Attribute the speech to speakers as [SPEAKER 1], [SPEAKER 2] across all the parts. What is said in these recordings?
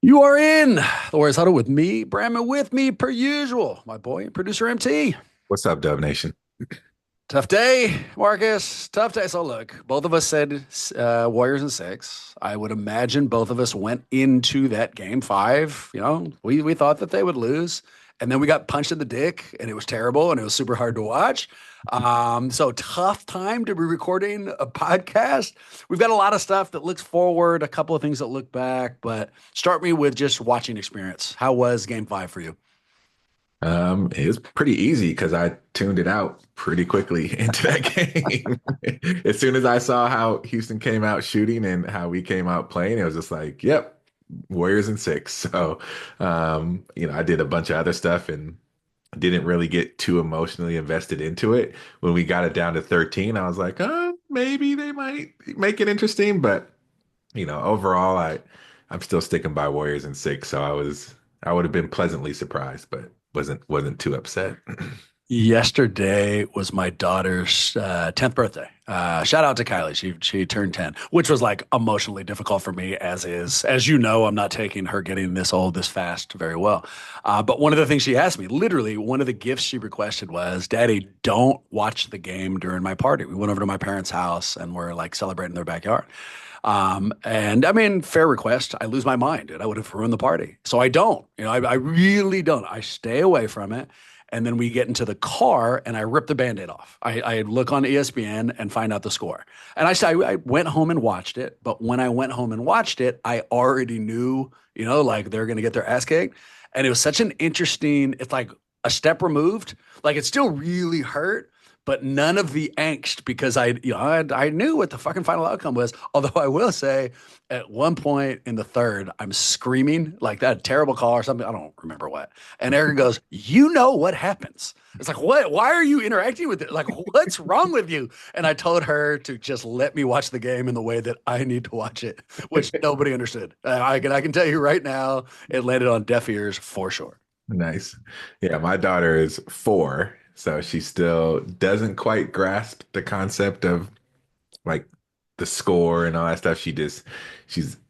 [SPEAKER 1] You are in the Warriors Huddle with me, Bramman, with me per usual, my boy, producer MT.
[SPEAKER 2] What's up, Dub Nation?
[SPEAKER 1] Tough day, Marcus. Tough day. So look, both of us said Warriors in six. I would imagine both of us went into that game five. We thought that they would lose, and then we got punched in the dick, and it was terrible, and it was super hard to watch. So tough time to be recording a podcast. We've got a lot of stuff that looks forward, a couple of things that look back, but start me with just watching experience. How was game five for you?
[SPEAKER 2] It was pretty easy because I tuned it out pretty quickly into that game. As soon as I saw how Houston came out shooting and how we came out playing, it was just like, yep, Warriors in six. So, I did a bunch of other stuff and didn't really get too emotionally invested into it. When we got it down to 13, I was like, maybe they might make it interesting. But, overall, I'm still sticking by Warriors in six. So I would have been pleasantly surprised, but wasn't too upset.
[SPEAKER 1] Yesterday was my daughter's 10th birthday. Shout out to Kylie. She turned 10, which was like emotionally difficult for me, as is. As you know, I'm not taking her getting this old this fast very well. But one of the things she asked me, literally, one of the gifts she requested was, Daddy, don't watch the game during my party. We went over to my parents' house and we're like celebrating their backyard. And I mean, fair request. I lose my mind and I would have ruined the party. So I don't, I really don't. I stay away from it. And then we get into the car and I rip the band-aid off. I look on ESPN and find out the score. And I went home and watched it. But when I went home and watched it, I already knew, like they're going to get their ass kicked. And it was such an interesting, it's like a step removed. Like it still really hurt, but none of the angst because I knew what the fucking final outcome was. Although I will say, at one point in the third, I'm screaming like that terrible call or something. I don't remember what. And Eric goes, "You know what happens?" It's like, what? Why are you interacting with it? Like, what's wrong with you? And I told her to just let me watch the game in the way that I need to watch it, which nobody understood. I can tell you right now, it landed on deaf ears for sure.
[SPEAKER 2] Nice. Yeah, my daughter is 4, so she still doesn't quite grasp the concept of like the score and all that stuff. She's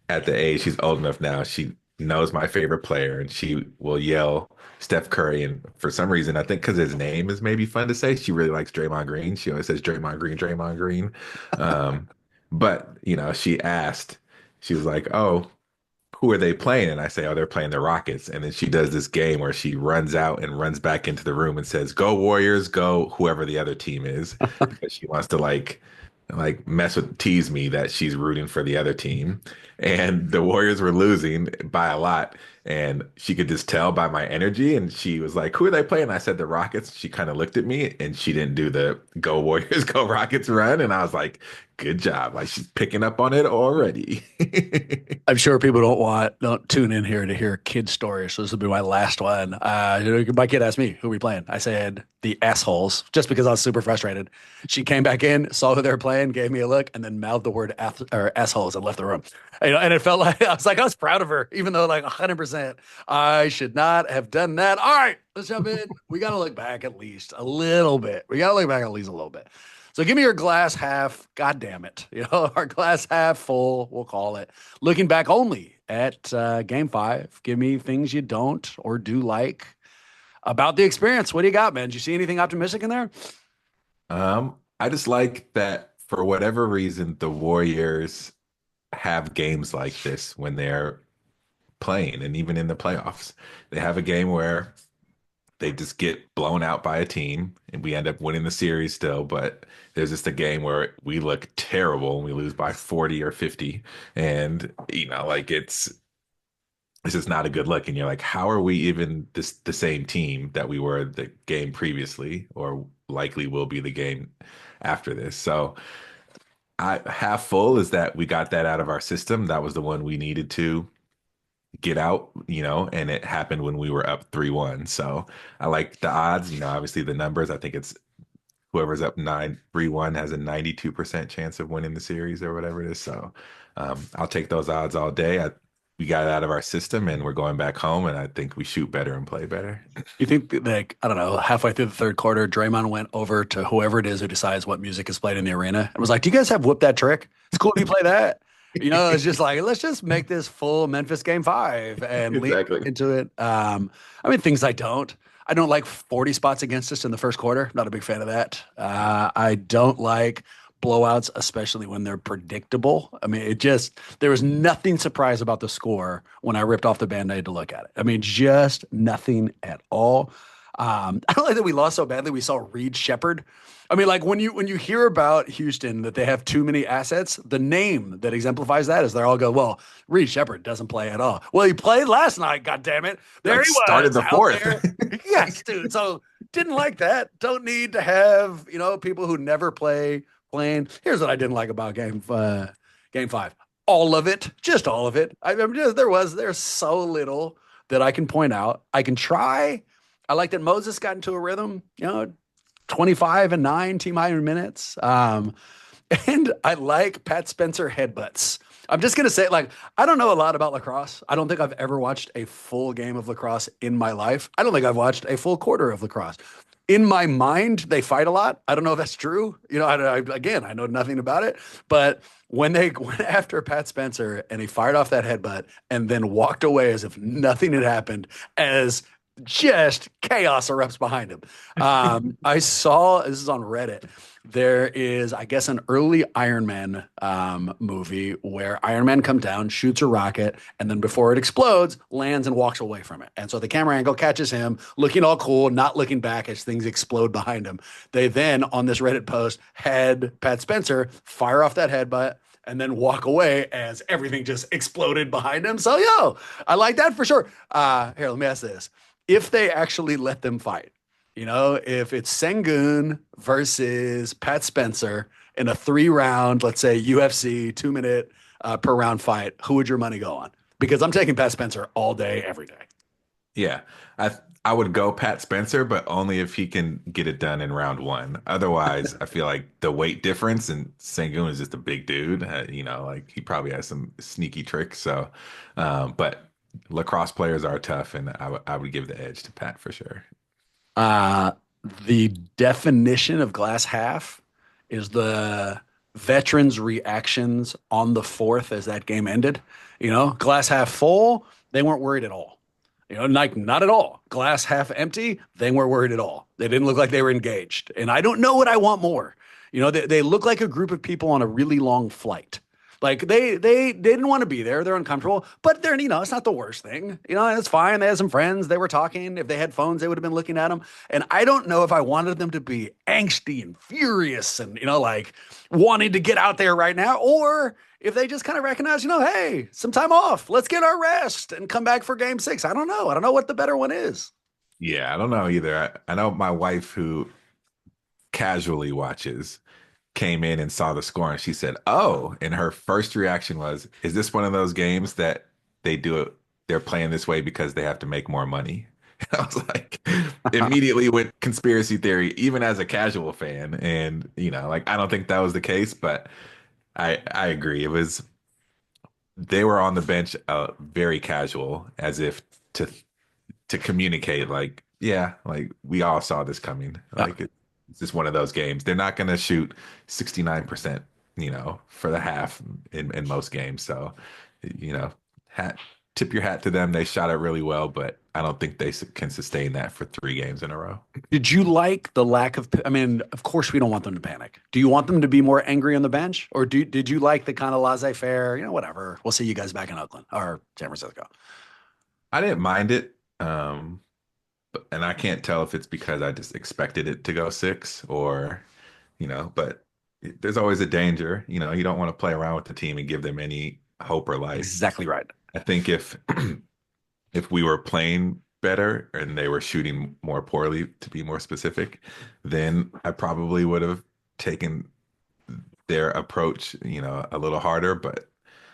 [SPEAKER 2] at the age, she's old enough now. She knows my favorite player and she will yell Steph Curry. And for some reason, I think because his name is maybe fun to say, she really likes Draymond Green. She always says Draymond Green, Draymond Green. Um, but she asked, she was like, "Oh, who are they playing?" And I say, "Oh, they're playing the Rockets." And then she does this game where she runs out and runs back into the room and says, "Go Warriors, go whoever the other team is," because she wants to like tease me that she's rooting for the other team. And the Warriors were losing by a lot. And she could just tell by my energy. And she was like, "Who are they playing?" I said, "The Rockets." She kind of looked at me and she didn't do the go Warriors, go Rockets run. And I was like, good job. Like she's picking up on it already.
[SPEAKER 1] I'm sure people don't tune in here to hear kid stories. So this will be my last one. My kid asked me, who are we playing? I said, the assholes, just because I was super frustrated. She came back in, saw who they were playing, gave me a look, and then mouthed the word or assholes and left the room. And it felt like I was proud of her, even though like 100%, I should not have done that. All right, let's jump in. We got to look back at least a little bit. We got to look back at least a little bit. So give me your glass half, god damn it. Our glass half full, we'll call it. Looking back only at game five, give me things you don't or do like about the experience. What do you got, man? Did you see anything optimistic in there?
[SPEAKER 2] I just like that for whatever reason, the Warriors have games like this when they're playing and even in the playoffs. They have a game where they just get blown out by a team and we end up winning the series still, but there's just a game where we look terrible and we lose by 40 or 50. And like it's just not a good look. And you're like, how are we even the same team that we were the game previously, or likely will be the game after this? So I half full is that we got that out of our system. That was the one we needed to get out, and it happened when we were up 3-1. So I like the odds, obviously the numbers. I think it's whoever's up 9-3-1 has a 92% chance of winning the series or whatever it is. So I'll take those odds all day. We got it out of our system and we're going back home, and I think we shoot better and play better.
[SPEAKER 1] You think that, like, I don't know, halfway through the third quarter, Draymond went over to whoever it is who decides what music is played in the arena and was like, "Do you guys have Whoop That Trick? It's cool if you play that." It's just like, let's just make this full Memphis game five and lean
[SPEAKER 2] Exactly.
[SPEAKER 1] into it. I mean, things I don't like 40 spots against us in the first quarter. Not a big fan of that. I don't like blowouts, especially when they're predictable. I mean, there was nothing surprise about the score when I ripped off the band-aid to look at it. I mean, just nothing at all. I don't like that we lost so badly. We saw Reed Shepard. I mean, like when you hear about Houston that they have too many assets, the name that exemplifies that is they all go, well, Reed Shepard doesn't play at all. Well, he played last night, God damn it. There
[SPEAKER 2] Like
[SPEAKER 1] he
[SPEAKER 2] started
[SPEAKER 1] was
[SPEAKER 2] the
[SPEAKER 1] out
[SPEAKER 2] fourth.
[SPEAKER 1] there. Yes, dude. So didn't like that. Don't need to have, people who never play playing. Here's what I didn't like about game five. All of it, just all of it. There's so little that I can point out. I can try. I like that Moses got into a rhythm, 25 and 9 team high in minutes. And I like Pat Spencer headbutts. I'm just going to say, like, I don't know a lot about lacrosse. I don't think I've ever watched a full game of lacrosse in my life. I don't think I've watched a full quarter of lacrosse. In my mind, they fight a lot. I don't know if that's true. Again, I know nothing about it. But when they went after Pat Spencer and he fired off that headbutt and then walked away as if nothing had happened, as just chaos erupts behind him. I saw this is on Reddit. There is, I guess, an early Iron Man movie where Iron Man comes down, shoots a rocket, and then before it explodes, lands and walks away from it. And so the camera angle catches him looking all cool, not looking back as things explode behind him. They then, on this Reddit post, had Pat Spencer fire off that headbutt and then walk away as everything just exploded behind him. So, I like that for sure. Here, let me ask this. If they actually let them fight, if it's Sengun versus Pat Spencer in a 3 round, let's say UFC 2 minute per round fight, who would your money go on? Because I'm taking Pat Spencer all day, every day.
[SPEAKER 2] Yeah, I would go Pat Spencer, but only if he can get it done in round one. Otherwise, I feel like the weight difference and Sengun is just a big dude. Like he probably has some sneaky tricks. So, but lacrosse players are tough, and I would give the edge to Pat for sure.
[SPEAKER 1] Uh, the definition of glass half is the veterans' reactions on the fourth as that game ended. Glass half full, they weren't worried at all. Like not at all. Glass half empty, they weren't worried at all. They didn't look like they were engaged. And I don't know what I want more. They look like a group of people on a really long flight. Like they didn't want to be there. They're uncomfortable, but it's not the worst thing. It's fine. They had some friends. They were talking. If they had phones, they would have been looking at them. And I don't know if I wanted them to be angsty and furious and, like wanting to get out there right now, or if they just kind of recognize, hey, some time off. Let's get our rest and come back for game six. I don't know. I don't know what the better one is.
[SPEAKER 2] Yeah, I don't know either. I know my wife who casually watches came in and saw the score and she said, "Oh," and her first reaction was, "Is this one of those games that they do it? They're playing this way because they have to make more money?" I was like, immediately went conspiracy theory, even as a casual fan. And, like, I don't think that was the case, but I agree. They were on the bench very casual, as if to to communicate, like, yeah, like we all saw this coming.
[SPEAKER 1] Uh,
[SPEAKER 2] It's just one of those games. They're not going to shoot 69%, for the half in most games. So, you know, hat tip your hat to them. They shot it really well, but I don't think they can sustain that for 3 games in a row.
[SPEAKER 1] did you like the lack of, I mean, of course we don't want them to panic. Do you want them to be more angry on the bench? Or did you like the kind of laissez-faire, whatever. We'll see you guys back in Oakland or San Francisco.
[SPEAKER 2] I didn't mind it. And I can't tell if it's because I just expected it to go 6 or, but there's always a danger. You don't want to play around with the team and give them any hope or life.
[SPEAKER 1] Exactly right.
[SPEAKER 2] I think if we were playing better and they were shooting more poorly, to be more specific, then I probably would have taken their approach, a little harder. But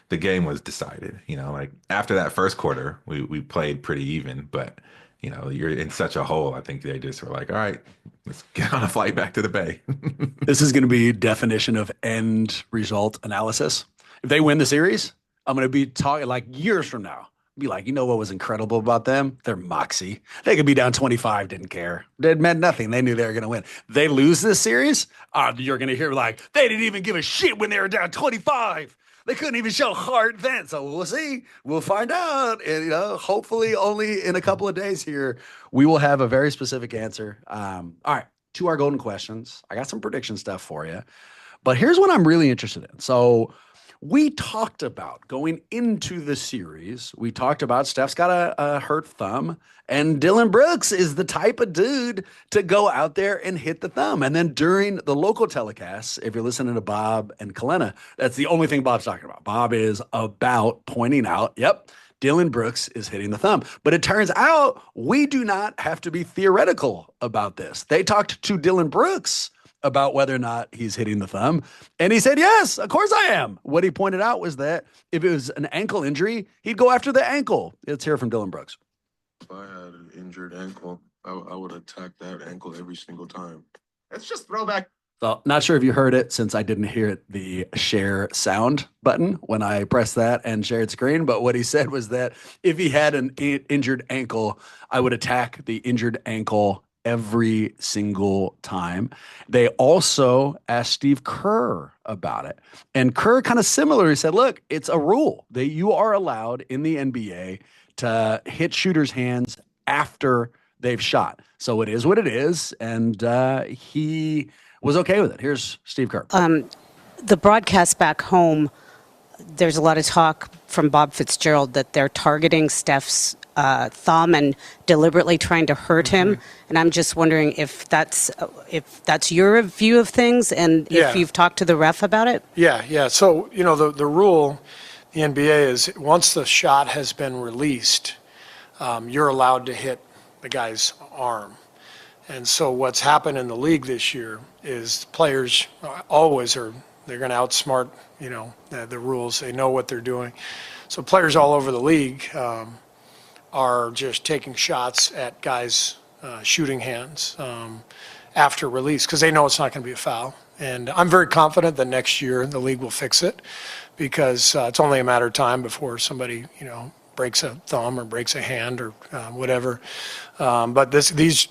[SPEAKER 2] the game was decided, like after that first quarter, we played pretty even, but you're in such a hole. I think they just were like, all right, let's get on a flight back to the Bay.
[SPEAKER 1] This is going to be definition of end result analysis. If they win the series, I'm going to be talking like years from now. Be like, what was incredible about them? Their moxie. They could be down 25, didn't care. It meant nothing. They knew they were going to win. They lose this series, you're going to hear like, they didn't even give a shit when they were down 25. They couldn't even show heart then. So we'll see. We'll find out. And, hopefully only in a couple of days here, we will have a very specific answer. All right. To our golden questions. I got some prediction stuff for you. But here's what I'm really interested in. So we talked about going into the series, we talked about Steph's got a hurt thumb, and Dylan Brooks is the type of dude to go out there and hit the thumb. And then during the local telecasts, if you're listening to Bob and Kalena, that's the only thing Bob's talking about. Bob is about pointing out, yep, Dylan Brooks is hitting the thumb. But it turns out we do not have to be theoretical about this. They talked to Dylan Brooks about whether or not he's hitting the thumb. And he said, yes, of course I am. What he pointed out was that if it was an ankle injury, he'd go after the ankle. Let's hear from Dylan Brooks.
[SPEAKER 3] If I had an injured ankle, I would attack that ankle every single time. It's just throwback.
[SPEAKER 1] So, not sure if you heard it since I didn't hear the share sound button when I pressed that and shared screen. But what he said was that if he had an injured ankle, I would attack the injured ankle every single time. They also asked Steve Kerr about it. And Kerr kind of similar. He said, look, it's a rule that you are allowed in the NBA to hit shooters' hands after they've shot. So it is what it is. And he was okay with it. Here's Steve Kerr.
[SPEAKER 4] The broadcast back home, there's a lot of talk from Bob Fitzgerald that they're targeting Steph's thumb and deliberately trying to hurt him. And I'm just wondering if that's your view of things and if you've talked to the ref about it.
[SPEAKER 5] Yeah. So, the rule, the NBA is once the shot has been released, you're allowed to hit the guy's arm. And so what's happened in the league this year is players they're going to outsmart, the rules. They know what they're doing. So players all over the league are just taking shots at guys' shooting hands after release because they know it's not going to be a foul. And I'm very confident that next year the league will fix it because it's only a matter of time before somebody, breaks a thumb or breaks a hand or whatever. But these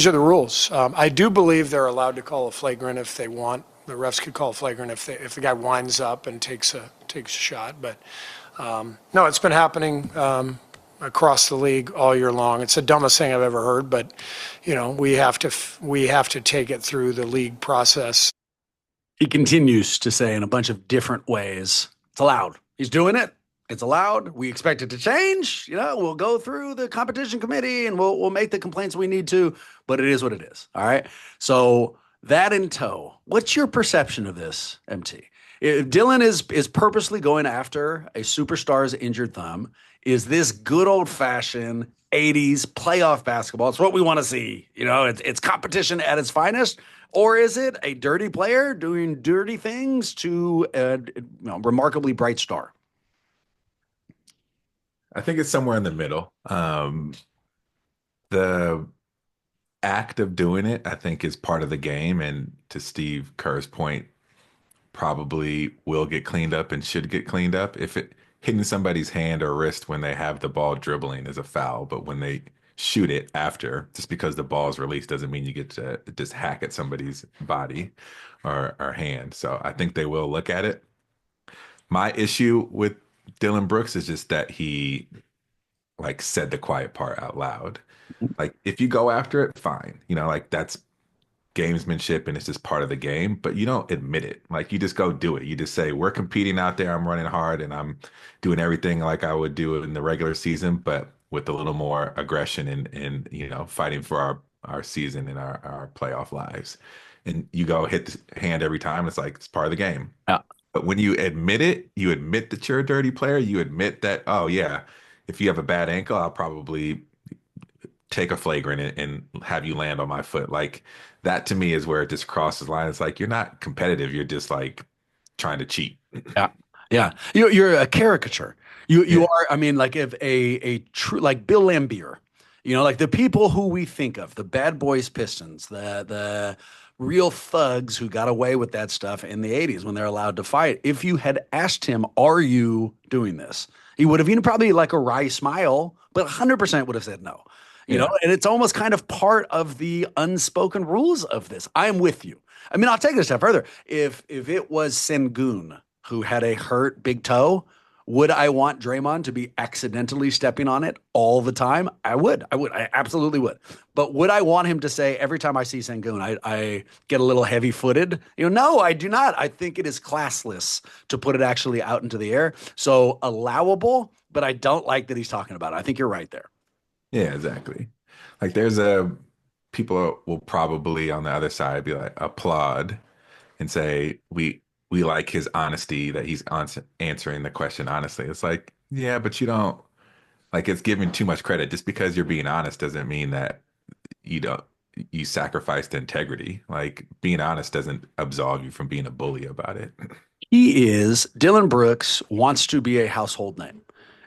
[SPEAKER 5] are the rules. I do believe they're allowed to call a flagrant if they want. The refs could call a flagrant if the guy winds up and takes a shot. But no, it's been happening across the league all year long. It's the dumbest thing I've ever heard, but we have to take it through the league process.
[SPEAKER 1] He continues to say in a bunch of different ways, it's allowed. He's doing it. It's allowed. We expect it to change. We'll go through the competition committee and we'll make the complaints we need to, but it is what it is. All right. So that in tow, what's your perception of this, MT? If Dylan is purposely going after a superstar's injured thumb, is this good old fashioned 80s playoff basketball? It's what we want to see. It's competition at its finest. Or is it a dirty player doing dirty things to a remarkably bright star?
[SPEAKER 2] I think it's somewhere in the middle. The act of doing it, I think, is part of the game. And to Steve Kerr's point, probably will get cleaned up and should get cleaned up. If hitting somebody's hand or wrist when they have the ball dribbling is a foul, but when they shoot it after, just because the ball is released doesn't mean you get to just hack at somebody's body or hand. So I think they will look at it. My issue with Dylan Brooks is just that he said the quiet part out loud. If you go after it, fine. That's gamesmanship and it's just part of the game, but you don't admit it. You just go do it. You just say, we're competing out there. I'm running hard and I'm doing everything like I would do in the regular season, but with a little more aggression and fighting for our season and our playoff lives. And you go hit the hand every time. It's part of the game.
[SPEAKER 1] Yeah.
[SPEAKER 2] But when you admit it, you admit that you're a dirty player. You admit that, oh yeah, if you have a bad ankle, I'll probably take a flagrant and have you land on my foot. That to me is where it just crosses the line. It's you're not competitive. You're just trying to cheat.
[SPEAKER 1] Yeah. Yeah. You're a caricature. You are, if a true, Bill Laimbeer, the people who we think of, the bad boys Pistons, the real thugs who got away with that stuff in the 80s when they're allowed to fight. If you had asked him, are you doing this? He would have probably a wry smile, but 100% would have said no. And it's almost kind of part of the unspoken rules of this. I'm with you. I'll take it a step further. If it was Sengun who had a hurt big toe, would I want Draymond to be accidentally stepping on it all the time? I would. I absolutely would. But would I want him to say every time I see Sengun, I get a little heavy footed? No, I do not. I think it is classless to put it actually out into the air. So allowable, but I don't like that he's talking about it. I think you're right there.
[SPEAKER 2] Yeah, exactly. Like people will probably on the other side be like applaud and say we like his honesty that he's answering the question honestly. It's like, yeah, but you don't like it's giving too much credit. Just because you're being honest doesn't mean that you don't you sacrificed integrity. Like being honest doesn't absolve you from being a bully about it.
[SPEAKER 1] Dylan Brooks wants to be a household name.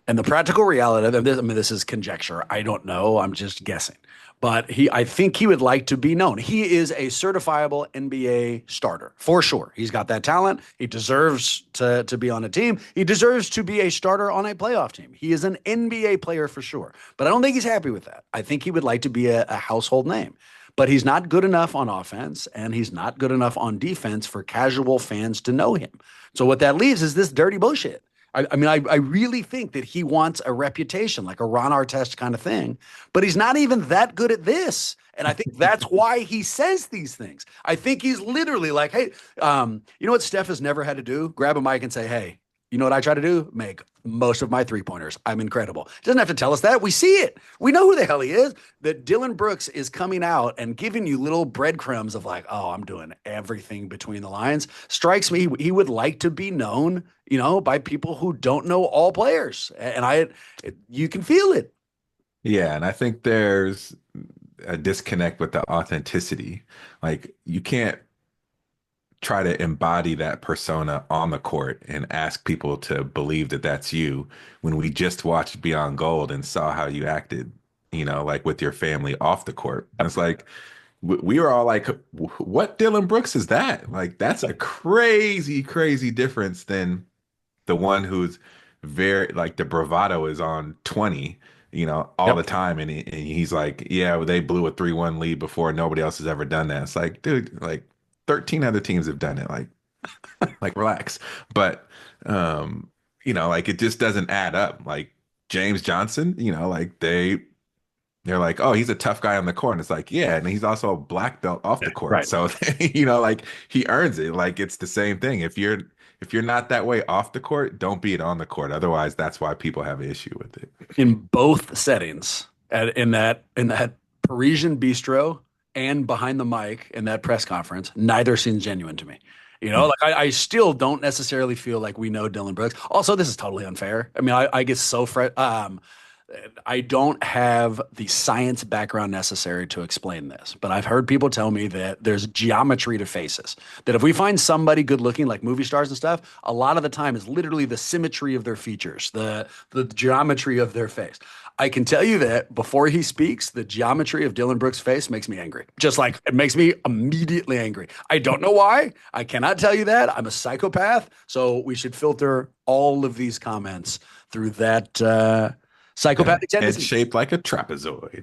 [SPEAKER 1] And the practical reality of this, I mean, this is conjecture. I don't know. I'm just guessing. But I think he would like to be known. He is a certifiable NBA starter for sure. He's got that talent. He deserves to be on a team. He deserves to be a starter on a playoff team. He is an NBA player for sure. But I don't think he's happy with that. I think he would like to be a household name. But he's not good enough on offense, and he's not good enough on defense for casual fans to know him. So what that leaves is this dirty bullshit. I really think that he wants a reputation, like a Ron Artest kind of thing, but he's not even that good at this. And I think that's why he says these things. I think he's literally like, hey, you know what Steph has never had to do? Grab a mic and say, hey, you know what I try to do? Make most of my three-pointers. I'm incredible. He doesn't have to tell us that. We see it. We know who the hell he is. That Dylan Brooks is coming out and giving you little breadcrumbs of like, oh, I'm doing everything between the lines. Strikes me he would like to be known, by people who don't know all players. And you can feel it.
[SPEAKER 2] Yeah, and I think there's a disconnect with the authenticity. Like you can't try to embody that persona on the court and ask people to believe that that's you when we just watched Beyond Gold and saw how you acted, like with your family off the court. And it's like we were all like, what Dylan Brooks is that? Like that's a crazy, crazy difference than the one who's very like the bravado is on 20, all the time. And he's like, yeah, well, they blew a 3-1 lead before. Nobody else has ever done that. It's like, dude, like 13 other teams have done it. Like relax. But, like it just doesn't add up. Like James Johnson, like they're like, oh, he's a tough guy on the court. And it's like, yeah, and he's also a black belt off the court.
[SPEAKER 1] Right.
[SPEAKER 2] So, like he earns it. Like it's the same thing. If you're not that way off the court, don't be it on the court. Otherwise, that's why people have an issue with it.
[SPEAKER 1] In both settings, in that Parisian bistro and behind the mic in that press conference, neither seems genuine to me. Like I still don't necessarily feel like we know Dylan Brooks. Also, this is totally unfair. I mean, I get so I don't have the science background necessary to explain this, but I've heard people tell me that there's geometry to faces. That if we find somebody good looking, like movie stars and stuff, a lot of the time is literally the symmetry of their features, the geometry of their face. I can tell you that before he speaks, the geometry of Dylan Brooks' face makes me angry. Just like it makes me immediately angry. I don't know why. I cannot tell you that. I'm a psychopath. So we should filter all of these comments through that psychopathic tendency.
[SPEAKER 2] It's shaped like a trapezoid.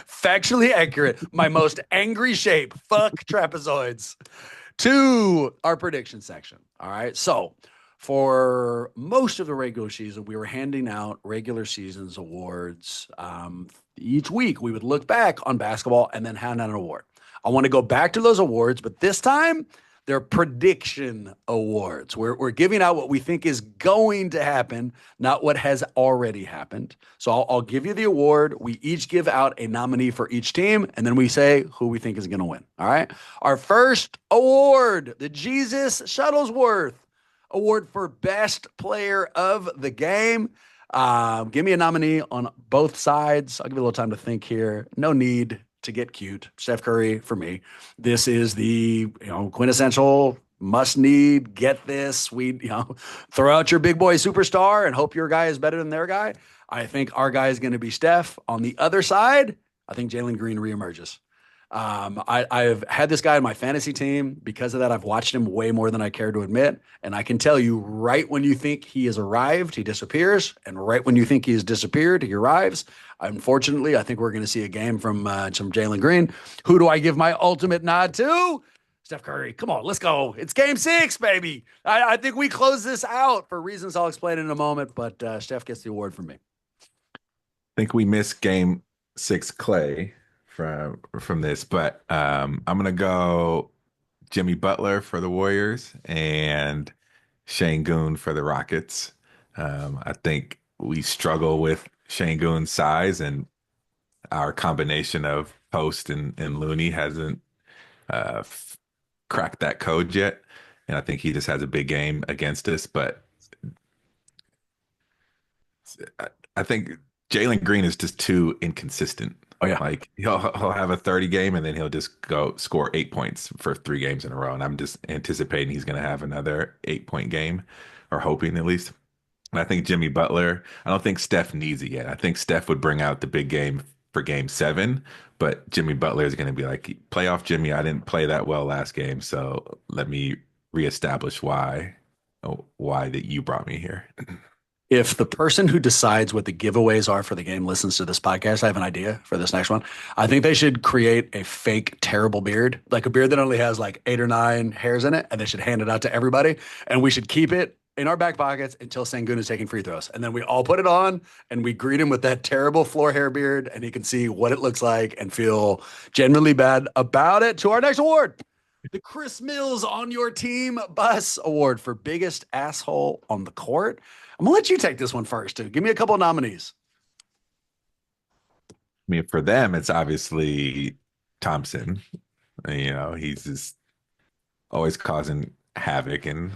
[SPEAKER 1] Factually accurate. My most angry shape. Fuck trapezoids. To our prediction section. All right. So for most of the regular season, we were handing out regular season's awards. Each week, we would look back on basketball and then hand out an award. I want to go back to those awards, but this time they're prediction awards. We're giving out what we think is going to happen, not what has already happened. So I'll give you the award. We each give out a nominee for each team, and then we say who we think is going to win. All right. Our first award, the Jesus Shuttlesworth Award for Best Player of the Game. Give me a nominee on both sides. I'll give you a little time to think here. No need to get cute. Steph Curry for me. This is the quintessential must need, get this. We throw out your big boy superstar and hope your guy is better than their guy. I think our guy is going to be Steph. On the other side, I think Jalen Green reemerges. I've had this guy on my fantasy team. Because of that, I've watched him way more than I care to admit. And I can tell you, right when you think he has arrived, he disappears. And right when you think he has disappeared, he arrives. Unfortunately, I think we're going to see a game from Jalen Green. Who do I give my ultimate nod to? Steph Curry, come on, let's go. It's game 6, baby. I think we close this out for reasons I'll explain in a moment, but Steph gets the award from me.
[SPEAKER 2] think we missed game 6 Clay from this, but I'm gonna go Jimmy Butler for the Warriors and Şengün for the Rockets. I think we struggle with Şengün's size, and our combination of Post and Looney hasn't f cracked that code yet. And I think he just has a big game against us. But I, I think Jalen Green is just too inconsistent.
[SPEAKER 1] Oh, yeah.
[SPEAKER 2] Like he'll have a 30 game and then he'll just go score 8 points for 3 games in a row. And I'm just anticipating he's going to have another 8 point game, or hoping at least. And I think Jimmy Butler, I don't think Steph needs it yet. I think Steph would bring out the big game for game 7, but Jimmy Butler is going to be like, playoff Jimmy, I didn't play that well last game, so let me reestablish why that you brought me here.
[SPEAKER 1] If the person who decides what the giveaways are for the game listens to this podcast, I have an idea for this next one. I think they should create a fake terrible beard, like a beard that only has like 8 or 9 hairs in it, and they should hand it out to everybody. And we should keep it in our back pockets until Şengün is taking free throws. And then we all put it on and we greet him with that terrible floor hair beard, and he can see what it looks like and feel genuinely bad about it. To our next award, the Chris Mills on your team bus award for biggest asshole on the court. I'm gonna let you take this one first, too. Give me a couple of nominees.
[SPEAKER 2] I mean, for them, it's obviously Thompson. He's just always causing havoc, and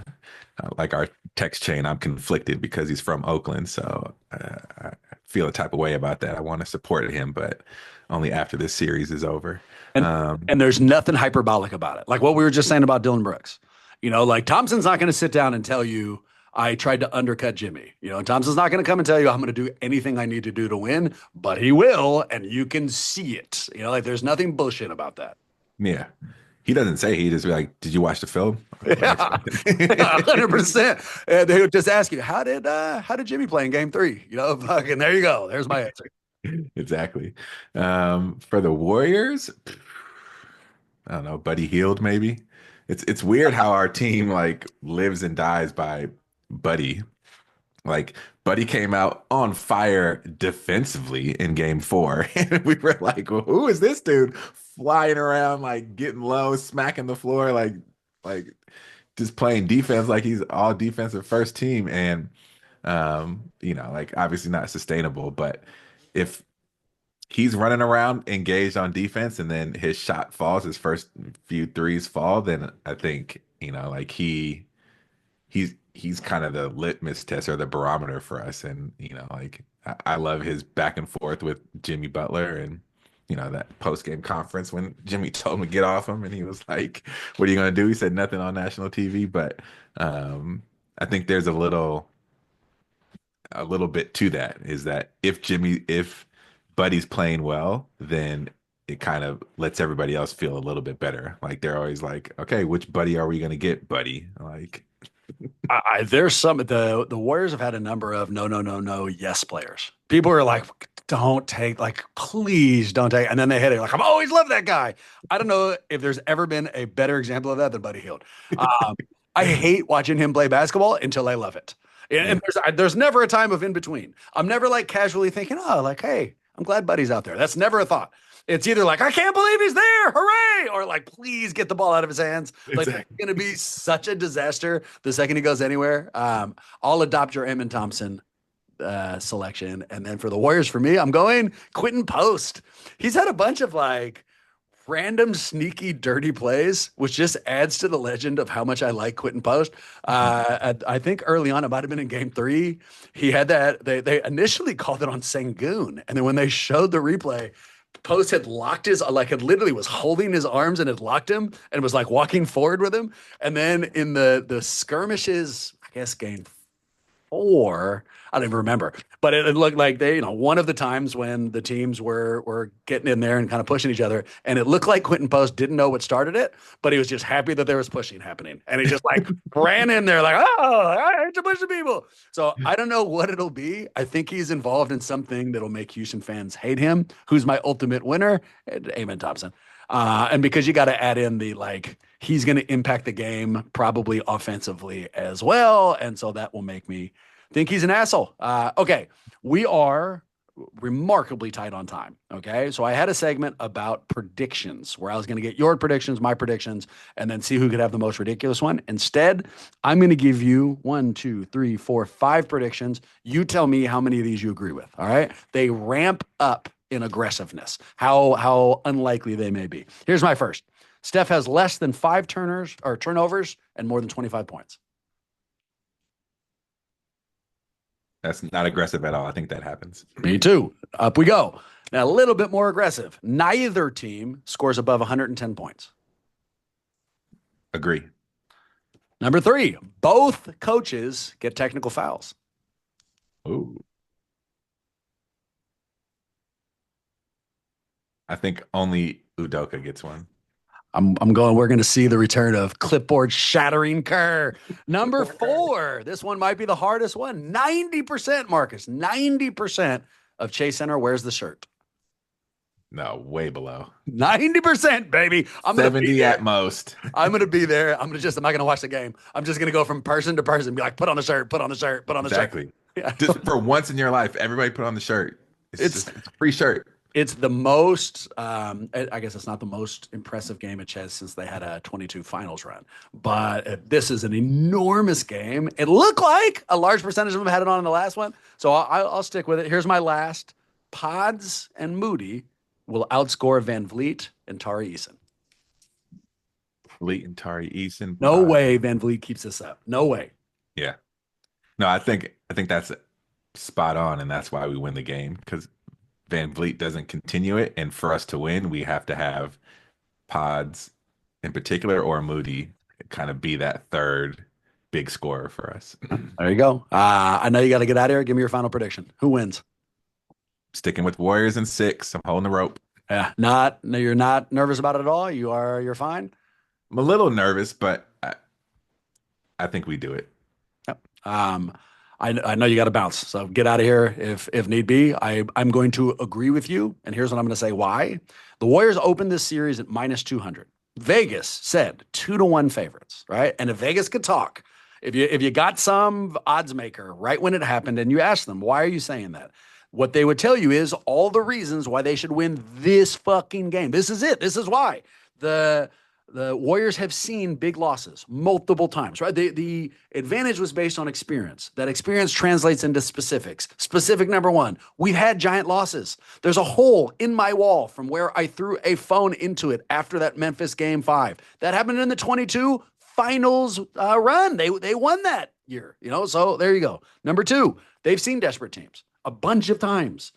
[SPEAKER 2] like our text chain, I'm conflicted because he's from Oakland, so I feel a type of way about that. I want to support him, but only after this series is over.
[SPEAKER 1] And there's nothing hyperbolic about it. Like what we were just saying about Dylan Brooks. Like Thompson's not going to sit down and tell you, I tried to undercut Jimmy. Thompson's not going to come and tell you I'm going to do anything I need to do to win, but he will, and you can see it. Like there's nothing bullshit about that.
[SPEAKER 2] Yeah. He doesn't say, he just be like, did you watch the film?
[SPEAKER 1] Yeah, 100%. And they would just ask you, how did Jimmy play in game 3? Fucking there you go. There's my answer.
[SPEAKER 2] Exactly. For the Warriors, I don't know, Buddy Hield maybe. It's weird how our team like lives and dies by Buddy. Like Buddy came out on fire defensively in game 4. And we were like, well, who is this dude flying around, like getting low, smacking the floor, like just playing defense like he's all defensive first team. And like obviously not sustainable, but if he's running around engaged on defense and then his shot falls, his first few threes fall, then I think, like he's kind of the litmus test or the barometer for us. And, like I love his back and forth with Jimmy Butler, and, that post game conference when Jimmy told him to get off him and he was like, what are you going to do? He said nothing on national TV. But I think there's a little bit to that, is that if Buddy's playing well, then it kind of lets everybody else feel a little bit better. Like they're always like, okay, which Buddy are we going to get, Buddy? Like,
[SPEAKER 1] there's the Warriors have had a number of no yes players. People are like, don't take, like, please don't take, and then they hit it like, I've always loved that guy. I don't know if there's ever been a better example of that than Buddy Hield. I hate watching him play basketball until I love it. And there's never a time of in between. I'm never like casually thinking, oh, like, hey, I'm glad Buddy's out there. That's never a thought. It's either like, I can't believe he's there, hooray, or like, please get the ball out of his hands. Like,
[SPEAKER 2] exactly.
[SPEAKER 1] it's going to be such a disaster the second he goes anywhere. I'll adopt your Eamon Thompson selection. And then for the Warriors, for me, I'm going Quentin Post. He's had a bunch of like random, sneaky, dirty plays, which just adds to the legend of how much I like Quentin Post. I think early on, it might have been in game 3, he had that. They initially called it on Şengün, and then when they showed the replay, Post had locked had literally was holding his arms and had locked him and was like walking forward with him. And then in the skirmishes, I guess game 4, I don't even remember, but it looked like they, one of the times when the teams were getting in there and kind of pushing each other, and it looked like Quentin Post didn't know what started it, but he was just happy that there was pushing happening, and he just like ran in there like, oh, I hate to push the people. So I don't know what it'll be. I think he's involved in something that'll make Houston fans hate him. Who's my ultimate winner? Eamon Thompson. And because you got to add in the like, he's going to impact the game probably offensively as well. And so that will make me think he's an asshole. Okay. We are remarkably tight on time. Okay. So I had a segment about predictions where I was going to get your predictions, my predictions, and then see who could have the most ridiculous one. Instead, I'm going to give you 1, 2, 3, 4, 5 predictions. You tell me how many of these you agree with. All right. They ramp up in aggressiveness, how unlikely they may be. Here's my first. Steph has less than 5 turnovers and more than 25 points.
[SPEAKER 2] That's not aggressive at all. I think that happens.
[SPEAKER 1] Me too. Up we go. Now, a little bit more aggressive. Neither team scores above 110 points.
[SPEAKER 2] Agree.
[SPEAKER 1] Number 3, both coaches get technical fouls.
[SPEAKER 2] Ooh. I think only Udoka gets one.
[SPEAKER 1] I'm going, we're going to see the return of clipboard shattering Kerr. Number 4, this one might be the hardest one. 90%, Marcus, 90% of Chase Center wears the shirt.
[SPEAKER 2] No, way below.
[SPEAKER 1] 90%, baby. I'm
[SPEAKER 2] 70 at most.
[SPEAKER 1] I'm going to be there. I'm not going to watch the game. I'm just going to go from person to person and be like, put on the shirt, put on the shirt, put on the shirt.
[SPEAKER 2] Exactly.
[SPEAKER 1] Yeah.
[SPEAKER 2] Just for once in your life, everybody put on the shirt. It's a free shirt.
[SPEAKER 1] It's the most, I guess it's not the most impressive game at Chess since they had a 22 finals run. But this is an enormous game. It looked like a large percentage of them had it on in the last one. So I'll stick with it. Here's my last. Pods and Moody will outscore Van Vliet and Tari Eason.
[SPEAKER 2] Vliet and Tari Eason.
[SPEAKER 1] No way Van Vliet keeps this up. No way.
[SPEAKER 2] Yeah. No, I think that's spot on, and that's why we win the game, because Van Vliet doesn't continue it, and for us to win, we have to have Pods in particular or Moody kind of be that third big scorer for us.
[SPEAKER 1] There you go. I know you got to get out of here. Give me your final prediction. Who wins?
[SPEAKER 2] Sticking with Warriors in 6. I'm holding the rope.
[SPEAKER 1] Yeah, no, you're not nervous about it at all. You're fine.
[SPEAKER 2] I'm a little nervous, but I think we do it.
[SPEAKER 1] Yep. I know you got to bounce, so get out of here if need be. I'm going to agree with you, and here's what I'm going to say why. The Warriors opened this series at minus 200. Vegas said 2-1 favorites, right? And if Vegas could talk, if you got some odds maker right when it happened and you asked them, why are you saying that? What they would tell you is all the reasons why they should win this fucking game. This is it. This is why. The Warriors have seen big losses multiple times, right? The advantage was based on experience. That experience translates into specifics. Specific number 1, we've had giant losses. There's a hole in my wall from where I threw a phone into it after that Memphis Game 5. That happened in the 22 finals run. They won that year, so there you go. Number 2, they've seen desperate teams a bunch of times.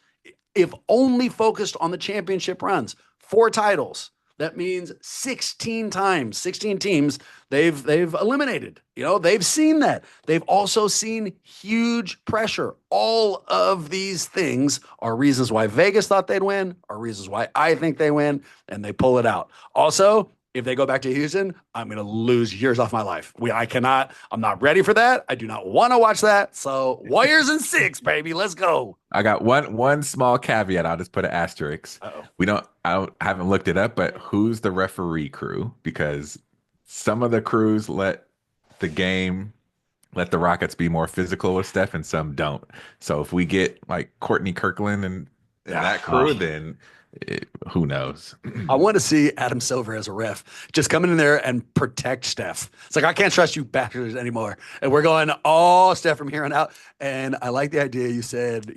[SPEAKER 1] If only focused on the championship runs, 4 titles. That means 16 times, 16 teams they've eliminated. They've seen that. They've also seen huge pressure. All of these things are reasons why Vegas thought they'd win, are reasons why I think they win, and they pull it out. Also, if they go back to Houston, I'm going to lose years off my life. I'm not ready for that. I do not want to watch that. So Warriors in 6, baby. Let's go.
[SPEAKER 2] I got one small caveat. I'll just put an asterisk.
[SPEAKER 1] Uh-oh.
[SPEAKER 2] I haven't looked it up, but who's the referee crew? Because some of the crews let the Rockets be more physical with Steph, and some don't. So if we get like Courtney Kirkland and that crew, then who knows?
[SPEAKER 1] I want to see Adam Silver as a ref just come in there and protect Steph. It's like, I can't trust you bastards anymore. And we're going all Steph from here on out. And I like the idea you said,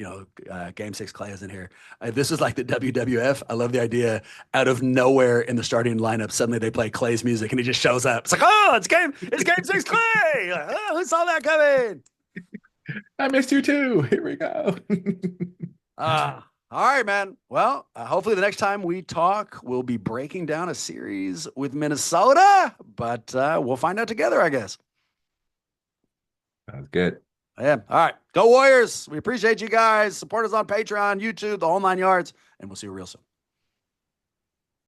[SPEAKER 1] Game 6 Clay is in here. This is like the WWF. I love the idea out of nowhere in the starting lineup. Suddenly they play Clay's music and he just shows up. It's like, oh, it's game 6 Clay. Like, oh, who saw that coming?
[SPEAKER 2] I missed you too. Here we go.
[SPEAKER 1] All right, man. Well, hopefully the next time we talk, we'll be breaking down a series with Minnesota, but we'll find out together, I guess.
[SPEAKER 2] Sounds good.
[SPEAKER 1] Yeah. All right. Go Warriors. We appreciate you guys. Support us on Patreon, YouTube, the whole 9 yards, and we'll see you real soon.